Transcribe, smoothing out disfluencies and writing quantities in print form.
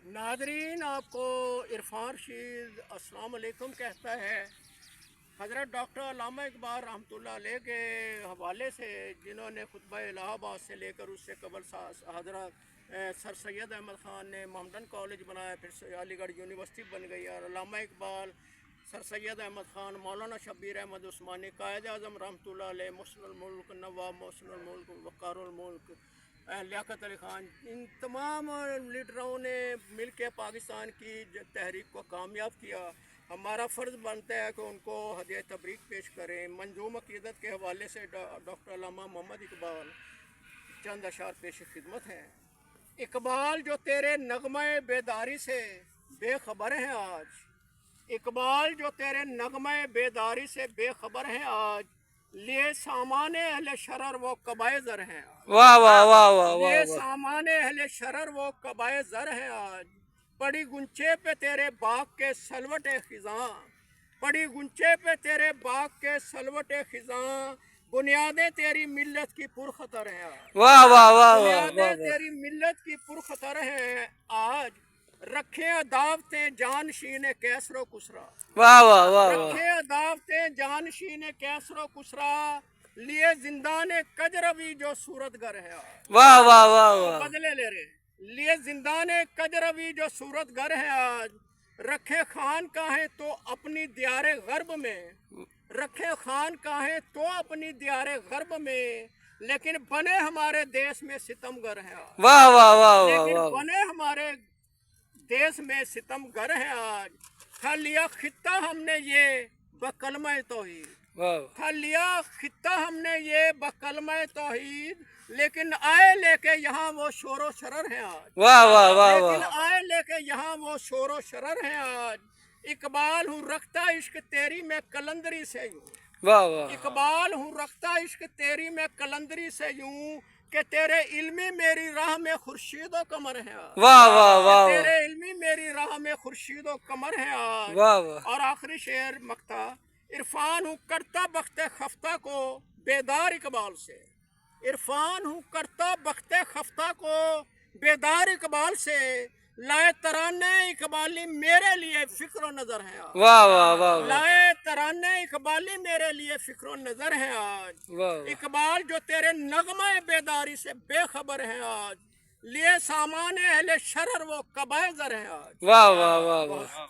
Nadreen, आपको इरफान रशीद अस्सलाम वालेकुम कहता है। हज़रत डॉक्टर अल्लामा इकबाल रहमतुल्लाह अलैह के हवाले से, जिन्होंने खुतबा इलाहाबाद से लेकर उससे कबल हज़रत सर सैयद अहमद ख़ान ने मोहम्मदन कॉलेज बनाया, फिर अलीगढ़ यूनिवर्सिटी बन गई। और अल्लामा इकबाल, सर सैयद अहमद ख़ान, मौलाना शब्बीर अहमद उस्मानी, कायद आज़म रहमतुल्लाह अलैह, मुहसिनुल मुल्क, नवाब मुहसिनुल मुल्क, वक़ारुल मुल्क, लियाकत अली ख़ान, इन तमाम लीडरों ने मिल के पाकिस्तान की तहरीक को कामयाब किया। हमारा फ़र्ज़ बनता है कि उनको हदिया तबरीक पेश करें। मंजूम अक़ीदत के हवाले से डॉक्टर अल्लामा मोहम्मद इकबाल चंद अशार पेश खिदमत हैं। इकबाल, जो तेरे नगमे बेदारी से बेखबर हैं आज, इकबाल जो तेरे नगमे बेदारी से बेखबर हैं आज, लिए सामाने अहले शरर वो कबाए ज़र हैं। वाह वाह वाह वाह वाह लिए वाह। सामाने अहले शरर वो कबाए ज़र हैं आज। पड़ी गुंचे पे तेरे बाग के सलवट खिज़ां, पड़ी गुंचे पे तेरे बाग के सलवट खिज़ां, बुनियादें तेरी मिल्लत की पुरखतर हैं आज। वाह वाह वाह वाह वाह बुनियादें तेरी मिल्लत की पुरखतर हैं आज। रखे अदावतें जानशीन कैसरो कुसरा, वाह वाह वाह वाह। रखे अदावतें जानशीन कैसरो कुसरा, लिए जिंदान कजरवी जो सूरतगर है आज। वाह वाह वाह वाह। बदले ले रहे, लिए जिंदान कजरवी जो सूरतगर है आज। रखे खान का है तो अपनी दियारे गर्ब में, रखे खान का है तो अपनी दियारे गर्ब में, लेकिन बने हमारे देश में सितमगर है आज। वाह वाह वाह वाह लेकिन वाह। बने हमारे देश में सितमगर है आज। था लिया खित्ता हमने ये बकलमा तौहीद, वाह था लिया खित्ता हमने ये बकलमा तौहीद, लेकिन आए लेके यहाँ वो शोरो शरर हैं आज। वाह वाह वाह लेकिन वाह। आए लेके यहाँ वो शोरो शरर हैं आज। इकबाल हूँ रखता इश्क तेरी मैं कलंदरी से यूं, वाह वाह। इकबाल हूँ रखता इश्क तेरी मैं कलंदरी से यूं, कि तेरे इल्मी मेरी राह में खुर्शीदो कमर है आज। वाह वाह वाह। तेरे इल्मी मेरी राह में खुर्शीदो कमर है आज। वाह वाह। और आखिरी शेर मक्ता, इरफान हूँ करता बख्ते खफ्ता को बेदार इकबाल से, इरफान हूँ करता बख्ते खफ्ता को बेदार इकबाल से, लाए तराने इकबाली मेरे लिए फिक्र नजर है आज। वाह वाह वाह वाह। लाए तराने इकबाली मेरे लिए फिक्र नजर है आज। वाह इकबाल जो तेरे नगमे बेदारी से बेखबर है आज, लिए सामाने अहले शरर वो कबाए ज़र है आज। वाह वाह वाह वाह।